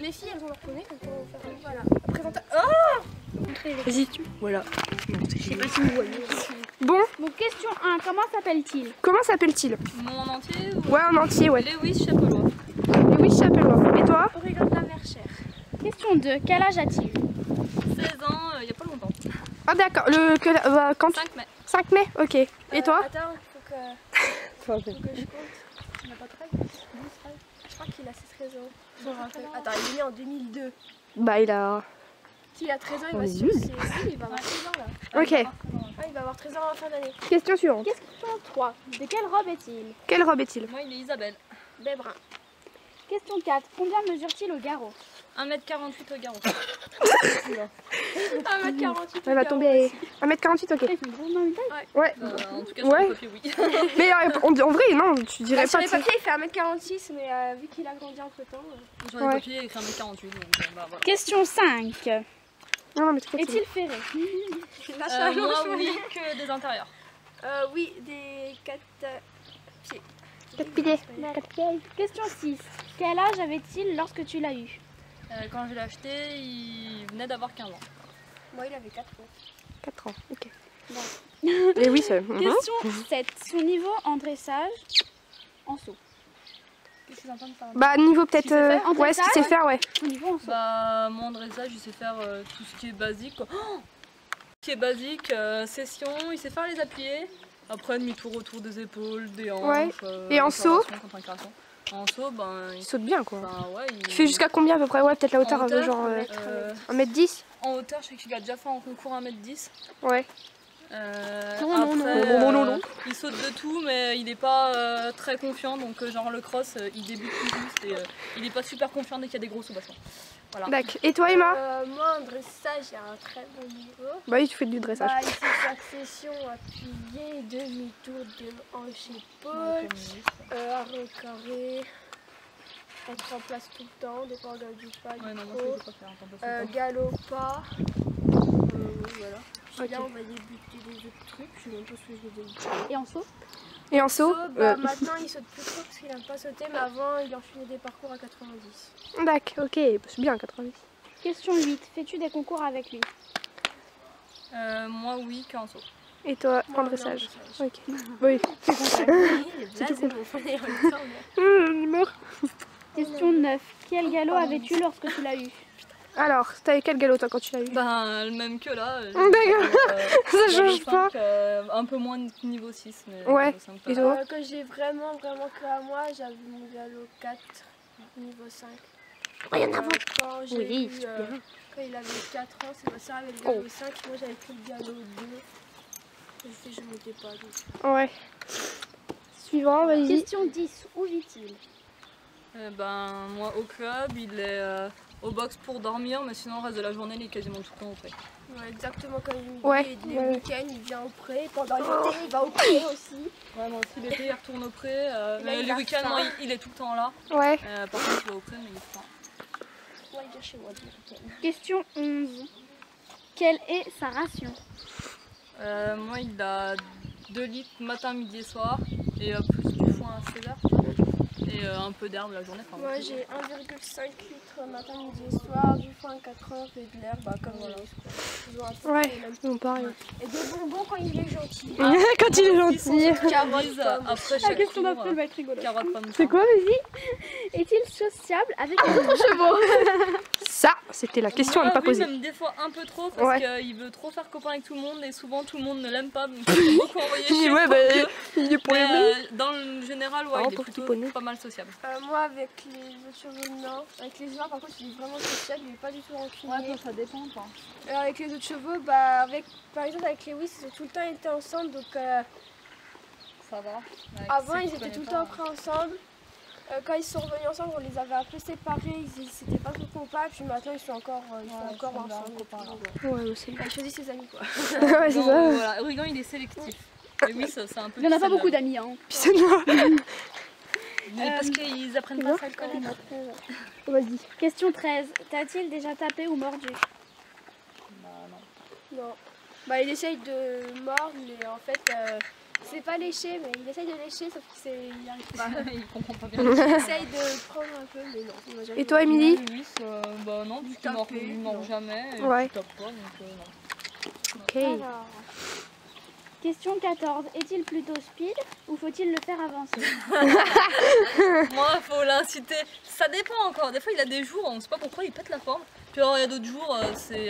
les filles, elles ont leur poney, donc on va faire voilà. Vas-y, voilà. Je sais pas si vous voyez. Bon, Donc question 1, comment s'appelle-t-il? comment s'appelle-t-il? Mon en entier ou... Ouais, en entier, ouais. Lewis Chapelois. Lewis Chapelois. Et toi? Oregon de la Verchère. Question 2, quel âge a-t-il? 16 ans, il n'y a pas longtemps. Ah d'accord, quand 5 mai. 5 mai, ok. Et toi? Attends, faut que je compte. Il n'a pas 13 12, 13. Je crois qu'il a 13 ans. Je me rappelle. Attends, il est né en 2002. Bah il a... S'il a 13 ans, il va sur il va avoir 13 ans là. Ok. Ah, il va avoir 13 ans en fin d'année. Question suivante. Question 3, de quelle robe est-il? Quelle robe est-il? Moi, il est Isabelle. Des bruns. Question 4, combien mesure-t-il au garrot? 1m48 au garrot. 1m48. Elle va tomber à 1m48, ok. C'est une grosse main de taille. Ouais. En tout cas, Ouais. sur le papier, oui. Mais en vrai, non, tu dirais Sur pas les que c'est... papiers, il fait 1m46, mais vu qu'il a grandi entre temps. Sur les Ouais. papiers, il y a écrit 1m48. Donc, bah, voilà. Question 5, Non, mais t'inquiète. est-il ferré? Moi, oui, que des intérieurs. Oui, des 4 pieds. 4 piliers. Question 6, quel âge avait-il lorsque tu l'as eu? Quand je l'ai acheté, il venait d'avoir 15 ans. Moi, il avait 4 ans. 4 ans, ok. Et oui, c'est... Question 7, son niveau en dressage en saut. Qu'est-ce que tu entends par là? Bah niveau peut-être... Tu sais faire en ouais, ce qu'il sait faire, ouais. Son niveau en saut. Bah, mon dressage, il sait faire tout ce qui est basique, quoi. Oh, ce qui est basique, session, il sait faire les appuyer. Après, demi-tour autour des épaules, des hanches. Ouais. Et en saut? Contre-inclination. En saut, ben... Il saute bien, quoi. Ben, ouais, Tu fais jusqu'à combien à peu près? Ouais, peut-être la hauteur, En hauteur, genre 1m. 1m10? En hauteur, je sais qu'il a déjà fait en concours 1m10. Ouais. Après, il saute de tout, mais il n'est pas très confiant. Donc, genre le cross, il débute tout juste et il n'est pas super confiant dès qu'il y a des gros soubassements. Voilà. D'accord. Et toi, Emma? Moi, en dressage, il y a un très bon niveau. Bah oui, tu fais du dressage. Bah, il fait faire session appuyée, demi-tour de hanche épaule, arrêt carré, être en place tout le temps, dépend du pas, Ouais, non, du moi, ça, je pro, peux pas faire. Attends, parce que galop pas. Voilà. Puis Ok. là, on va débuter des autres trucs. Je sais même pas ce que je vais débuter. Et en saut? Et en saut? Maintenant, il saute plus trop parce qu'il n'aime pas sauter, mais avant, il enchaînait des parcours à 90. D'accord, ok. Bah, c'est bien, 90. Question 8, fais-tu des concours avec lui? moi, oui, qu'en saut. Et toi, Moi, en non, dressage? dressage. Ok. Oui. C'est tout cool. Il est mort. Question 9, quel galop avais-tu lorsque tu l'as eu? Alors, t'avais quel galop toi quand tu l'as eu? Ben, le même que là. D'accord. Ça change pas. Un peu moins de niveau 6. Mais Ouais. niveau 5, Et ça toi? va. Quand j'ai vraiment que à moi, j'avais mon galop 4, niveau 5. Rien à voir. Quand j'ai Oui, eu, c'est bien. quand il avait 4 ans, c'est ma soeur avait le galop 5, moi j'avais pris le galop 2. Je m'étais pas donc. Ouais. Suivant, vas-y. Question 10, où vit-il? Ben, moi, au club, il est au box pour dormir, mais sinon, le reste de la journée, il est quasiment tout le temps au pré. Ouais, exactement comme il Ouais, dit, les ouais. week-ends il vient au pré, pendant l'été il va au pré aussi. Ouais, moi aussi, l'été, il retourne au pré. Mais il les a week-ends, faim. moi, il est tout le temps là. Ouais. Par contre, il va au pré, mais il est tout le temps. Ouais, il vient chez moi le week-end. Question 11, quelle est sa ration? Moi, il a 2 litres matin, midi et soir, et plus du foin à 16 heures. Et un peu d'herbe la journée. Enfin, Moi j'ai 1,5 litre matin, midi et soir, du foin 4 heures et de l'herbe, comme voilà. Ils ont un peu Ouais, les mêmes. non, pareil. Et des bonbons quand il est gentil. Quand il est gentil. carottes après chaque question tour, d'après va être rigolote. carottes pommes. C'est quoi, vas-y? Est-il sociable avec les autres chevaux? Ça, c'était la question à ne pas oui, poser. même des fois un peu trop parce Ouais. qu'il veut trop faire copain avec tout le monde et souvent tout le monde ne l'aime pas donc il faut beaucoup envoyer chez Ouais, pour bah, que- il est pour les Mais, deux. dans le général, ouais, Oh, il est pour plutôt petit poney. pas mal sociable. Moi avec les autres chevaux non. Avec les humains par contre il est vraiment social, il est pas du tout rancunier. ça dépend quoi. Alors avec les autres chevaux, bah avec par exemple avec Lewis ils ont tout le temps été ensemble donc Ça va. avant ils étaient tout le temps après ensemble. Quand ils sont revenus ensemble, on les avait un peu séparés, ils s'étaient pas trop copains, puis maintenant ils sont encore, ensemble. Ouais, c'est Il choisit ses amis quoi. Ouais, c'est ça. Voilà, Origan il est sélectif. Et oui, ça, c'est un peu. Il n'y en a pas difficile, beaucoup d'amis. Hein. Puis c'est noir. mais parce qu'ils apprennent pas à se connaître. Vas-y. Question 13. T'a-t-il déjà tapé ou mordu? Non. Bah il essaye de mordre, mais en fait C'est pas lécher, mais il essaye de lécher, sauf qu'il n'y arrive pas. Il comprend pas bien. Il essaye de prendre un peu, mais non. il m'a jamais Et toi, dit. Émilie? Louis, bah non, Du puisqu'il tapé, il mord non. jamais. Et Ouais. il tape pas, donc non. Ok. Alors, question 14. Est-il plutôt speed ou faut-il le faire avancer? Moi, faut l'inciter. Ça dépend encore. Des fois, il a des jours, on sait pas pourquoi, il pète la forme. Puis alors, il y a d'autres jours, c'est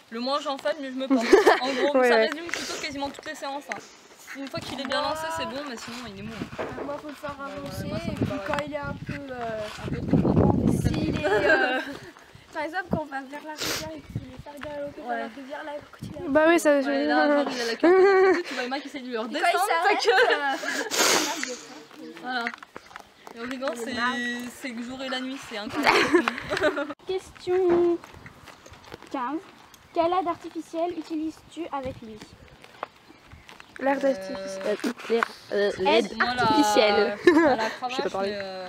le moins j'en fais, mieux je me porte. En gros, Ouais, ça ouais. résume plutôt quasiment toutes les séances. Hein. Une fois qu'il est bien lancé, c'est bon, mais sinon, il est mou. Moi, il faut le faire avancer, moi, ça me et puis paraît. quand il est un peu... Un peu trop content. s'il est... Par exemple, quand on va vers la rivière et qu'il est faire galoper vers la rivière, là, il va continuer. Bah oui, ça. Ouais, là, genre, il a la queue. Tu vois le mec qui essaie de lui Quand il redescendre sa s'arrête, queue. Voilà. Et au rigant, c'est le jour et la nuit, c'est incroyable. Question 15. Quel aide artificielle utilises-tu avec lui? L'air d'artificiel. L'aide Moi, la- artificielle. à la Je sais pas cravache, parler. mais,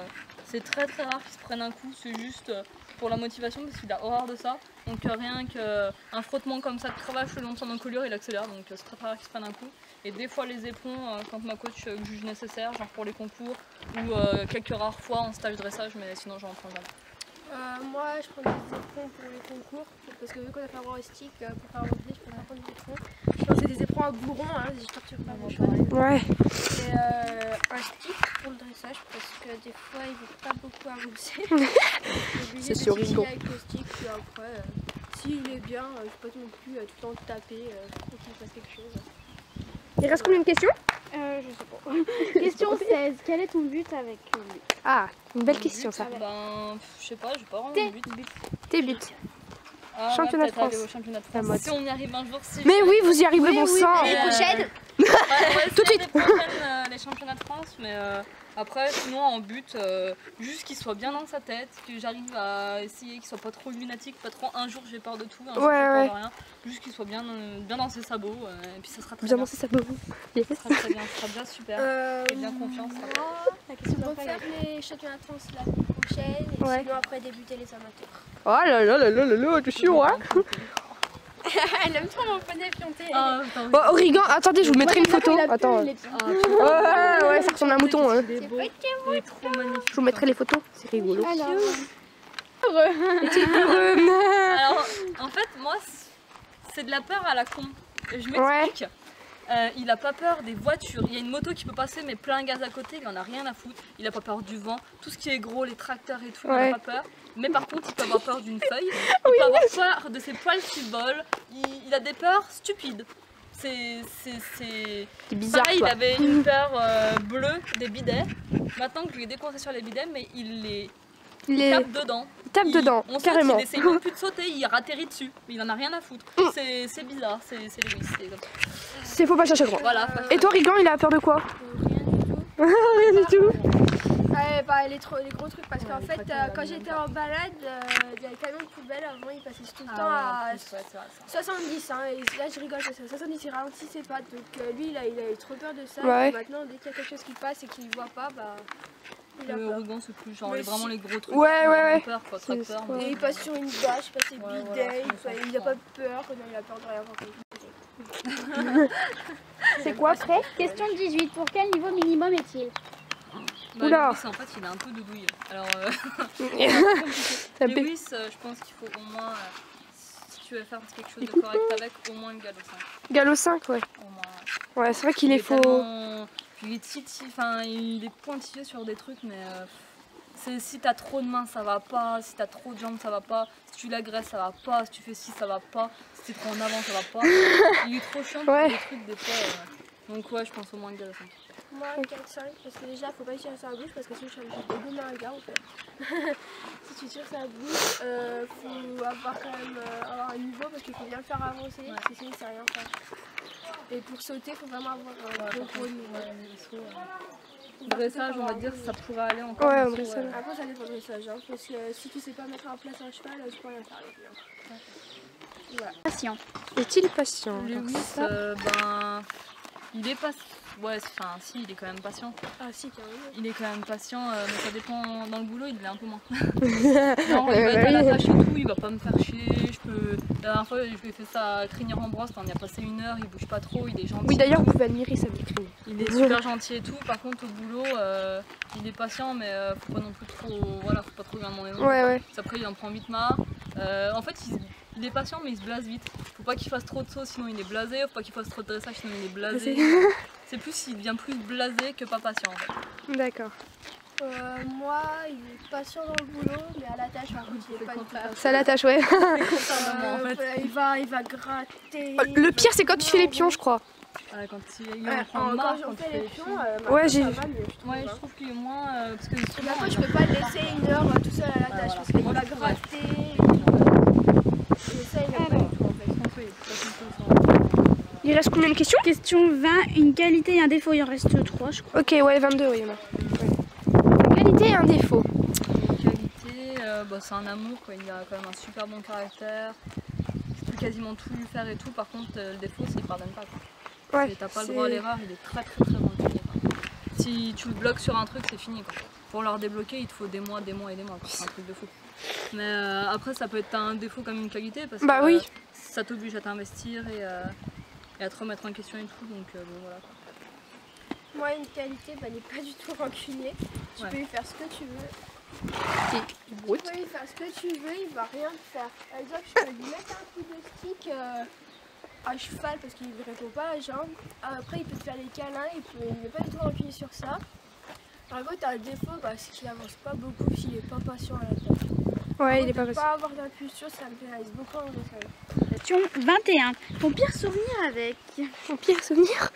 c'est très très rare qu'ils se prennent un coup, c'est juste pour la motivation parce qu'il a horreur de ça. Donc rien qu'un frottement comme ça de cravache le long de son encolure, il accélère, donc c'est très très rare qu'ils se prennent un coup. Et des fois les éperons, quand ma coach juge nécessaire, genre pour les concours, ou quelques rares fois en stage dressage, mais sinon j'en prends jamais. moi, je prends des éperons pour les concours, parce que vu qu'on a fait un grand stick, pour faire monter, je peux prendre des éperons. Je pense que c'est des éperons à bourron, hein, je torture pas mon cheval. Ouais. Et un stick pour le dressage, parce que des fois, il veut pas beaucoup avancer. C'est sur Rigo. avec le stick, puis après, s'il est bien, je peux pas non plus tout le temps le taper, faut qu'il fasse quelque chose. Il reste combien de questions? Je sais pas. Question 16. Quel est ton but avec lui? Ah, une belle question ça. Ben, je sais pas, j'ai pas vraiment de but. Tes buts. Ah, Championnat ouais, de peut-être aller France. au championnat de La France. mode. Si on y arrive un jour, si. Mais oui, vous y arriverez, bon sang. L'année prochaine, Tout de suite. Les championnats de France, mais après, sinon en but, juste qu'il soit bien dans sa tête, que j'arrive à essayer qu'il soit pas trop lunatique, pas trop un jour j'ai peur de tout, un jour Ouais, j'ai peur ouais. de rien, juste qu'il soit bien dans ses sabots, et puis ça sera très Bien bien. lancé ça beau. Yes. Ça sera très bien, ça sera déjà super. Et bien confiance. Ça va. moi, La question on va d'après, faire les championnats de France l'année prochaine, et Ouais. sinon après débuter les amateurs. Oh là là là là là là, tu chiant, hein. Elle aime trop mon poney fianté. Ah, putain, Oh, Origan, attendez, je vous mettrai une photo. Attends. les ah, Ouais, ouais, ça ressemble à un mouton. Hein. il est beau, il est trop magnifique. Je vous mettrai les photos, c'est rigolo. Alors, Est-il heureux? Alors, en fait, moi, c'est de la peur à la con. Je m'explique. Il a pas peur des voitures. Il y a une moto qui peut passer, mais plein gaz à côté, il en a rien à foutre. Il a pas peur du vent. Tout ce qui est gros, les tracteurs et tout, il Ouais. en a pas peur. Mais par contre, il peut avoir peur d'une feuille. Il peut avoir peur de ses poils qui volent. Il a des peurs stupides. C'est C'est bizarre, pareil, il toi. avait une peur bleue des bidets. Maintenant que je lui ai décoincé sur les bidets, mais il les Il est- tape dedans. il tape dedans, On saute, carrément. il essaye même plus de sauter, il atterrit dessus. Mais il en a rien à foutre. C'est bizarre, c'est Lewis. C'est comme ça. C'est faut pas chercher grand. Voilà. Et toi, Rigan, il a peur de quoi? Rien du tout. Rien du tout. Ouais, bah, les gros trucs, parce qu'en les fait, tracteurs, quand la j'étais en balade, il y avait camion de poubelle, avant il passait tout le temps Ah, à ouais, c'est vrai, ça. 70, hein, et là je rigole parce que 70 il ralentissait pas, donc lui il a eu trop peur de ça, Ouais. et maintenant dès qu'il y a quelque chose qui passe et qu'il ne voit pas, bah il a Le peur. Oregon, c'est plus genre Mais vraiment si- les gros trucs. Ouais, qui ont ouais, ouais. peur, quoi, C'est- tracteur, c'est- mais- Et il passe sur une bâche, il passe ses Ouais, bidets, voilà, il a pas peur, non, il a peur de rien. c'est quoi après? Question 18. Pour quel niveau minimum est-il? Bah, Oula. Lewis, en fait, il a un peu de douille. Alors, Ça paie. Lewis, je pense qu'il faut au moins, si tu veux faire quelque chose de correct avec, au moins le galop 5. Galop 5, ouais. Au moins. Ouais, c'est vrai qu'il Il est faux. tellement- Il est enfin, il est pointilleux sur des trucs, mais si t'as trop de mains, ça va pas. Si t'as trop de jambes, ça va pas. Si tu l'agresses, ça va pas. Si tu fais ci, ça va pas. Si t'es trop en avant, ça va pas. Il est trop chiant pour Ouais. des trucs des fois. Donc ouais, je pense au moins le galop 5. Moi 4-5, parce que déjà faut pas tirer sur la bouche, parce que sinon je vais dégommer un gars en fait. Si tu tires sur la bouche, faut avoir quand même avoir un niveau, parce qu'il faut bien le faire avancer, parce que sinon c'est rien faire. Et pour sauter, il faut vraiment avoir un gros niveau. Dressage, on va dire, ça pourrait aller encore. Ouais, mais en saut, dressage. Après ça dépend du dressage, hein, parce que si tu sais pas mettre en place un cheval, tu peux rien faire avec lui. Hein. Voilà. Patient. Est-il patient? Lewis, Alors, ça. ben, Il est pas... Ouais, enfin si, il est quand même patient. Ah si, carrément. Il est quand même patient, mais ça dépend. Dans le boulot, il l'est un peu moins. Non, il va être à la tâche et tout, il va pas me faire chier. La dernière fois, je lui ai fait ça à Crinière-en-Brosse, on y a passé 1 heure, il bouge pas trop, il est gentil. Oui, d'ailleurs, vous pouvez admirer sa vitrine. Il est super gentil et tout. Par contre, au boulot, il est patient, mais faut pas non plus trop. Voilà, faut pas trop lui en demander. Ouais. Après, il en prend vite marre. En fait, il est patient, mais il se blase vite. Faut pas qu'il fasse trop de sauts, sinon il est blasé. Faut pas qu'il fasse trop de dressage, sinon il est blasé. C'est plus, il devient plus blasé que pas patient en fait. D'accord. Moi, il est patient dans le boulot, mais à la tâche, par contre, il est pas du tout patient. Ça l'attache, ouais. En fait. Il va gratter. Le pire, c'est quand tu fais les pions, je crois. Quand il en prend marre, quand je fais les pions, Ouais, j'ai vu. Ouais, je trouve qu'il est moins. Parce que souvent, après, je peux pas le laisser 1 heure tout seul à la tâche parce qu'il va gratter. Et ça, il va pas du tout en fait. Il reste combien de questions? Question 20, une qualité et un défaut, il en reste 3 je crois. Ok, ouais, 22, oui, il y en a. Ouais. Qualité et un défaut. Qualité, c'est un amour, quoi. Il a quand même un super bon caractère. Tu peux quasiment tout lui faire et tout. Par contre, le défaut, c'est qu'il pardonne pas, quoi. Ouais. T'as pas le droit à l'erreur, il est très bon. Si tu le bloques sur un truc, c'est fini, quoi. Pour le redébloquer, il te faut des mois, quoi. C'est un truc de fou. Mais après, ça peut être un défaut comme une qualité parce que oui. ça t'oblige à t'investir et à te remettre en question et tout. Donc voilà, quoi. Moi, une qualité, il n'est pas du tout rancunier. Tu peux lui faire ce que tu veux. Tu peux lui faire ce que tu veux, il va rien te faire. Par exemple, je peux lui mettre un coup de stick à cheval parce qu'il ne répond pas à la jambe. Après, il peut te faire des câlins, il n'est pas du tout rancunier sur ça. Par contre, tu as un défaut, c'est qu'il avance pas beaucoup s'il n'est pas patient à la tâche. Ouais, il est pas Ne patient. pas avoir d'impulsion, ça me pénalise beaucoup en dressage. Question 21, ton pire souvenir avec? Mon pire souvenir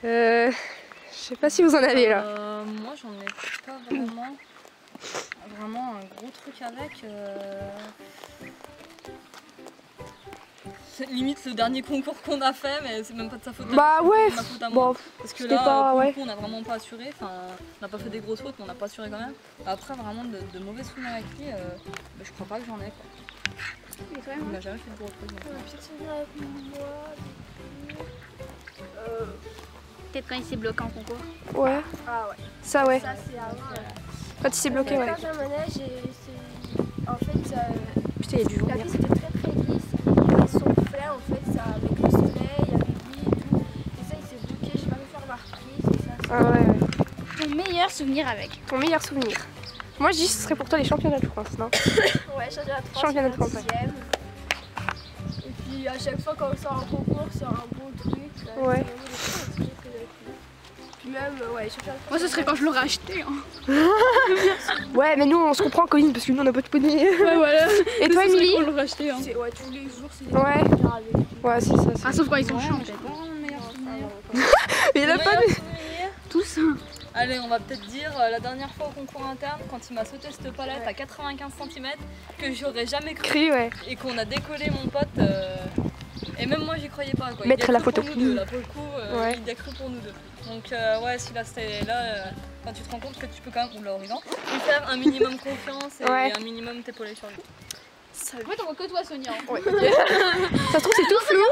je sais pas si vous en avez là. Moi, j'en ai pas vraiment. Vraiment un gros truc avec. C'est limite le dernier concours qu'on a fait, mais c'est même pas de sa faute. Bah ouais, c'est ma faute à moi. bon, Parce que c'était là, pas, pour le ouais. coup, on n'a vraiment pas assuré. Enfin, on n'a pas fait des grosses fautes, mais on n'a pas assuré quand même. Après, vraiment, de mauvais souvenirs avec lui, je crois pas que j'en ai. Quoi. Il n'a jamais fait de gros trucs. Donc, Un pire souvenir avec moi. Peut-être quand il s'est bloqué en concours. Ouais, Ah ouais. ça ouais. Ça, c'est avant. Quand il s'est bloqué, ouais. Quand j'ai un manège, en fait, Putain, il y a du vent. la piste était très lisse. Ils sont faits en fait, ça, avec le soleil, avec lui et tout. Et ça, il s'est bloqué, j'ai pas pu faire ma reprise. Et ça, Ah ouais. Ton meilleur souvenir avec? Ton meilleur souvenir? Moi, je dis que ce serait pour toi les championnats de France, non? ouais, Championnat de France, ouais. Et puis à chaque fois quand on sort en concours, c'est un bon truc. Ouais. Puis même, ouais, championnat de France. Moi ce serait quand je l'aurais acheté. Hein. Ouais, mais nous, on se comprend, Colline, parce que nous, on n'a pas de poney. Ouais, voilà. Et toi, Émilie? On l'aurait acheté. Hein. Ouais, tous les jours, c'est des Ouais. souvenirs avec lui. Ouais, c'est ça. Ah, sauf quand ils sont chiants. Mais il a pas de... Tous. Allez, on va peut-être dire la dernière fois au concours interne, quand il m'a sauté cette palette à 95 cm, que j'aurais jamais cru. Cri, ouais. Et qu'on a décollé mon pote. Et même moi, j'y croyais pas. Quoi. Mettre il y a la cru photo. Pour nous deux, là, pour le coup, Ouais. il y a cru pour nous deux. Donc, ouais, si là, c'était là, quand tu te rends compte que tu peux quand même, lui faire un minimum confiance et Ouais. un minimum t'épauler sur lui. En fait, on voit que toi, Sonia. Ouais. Ça se trouve, c'est tout flou.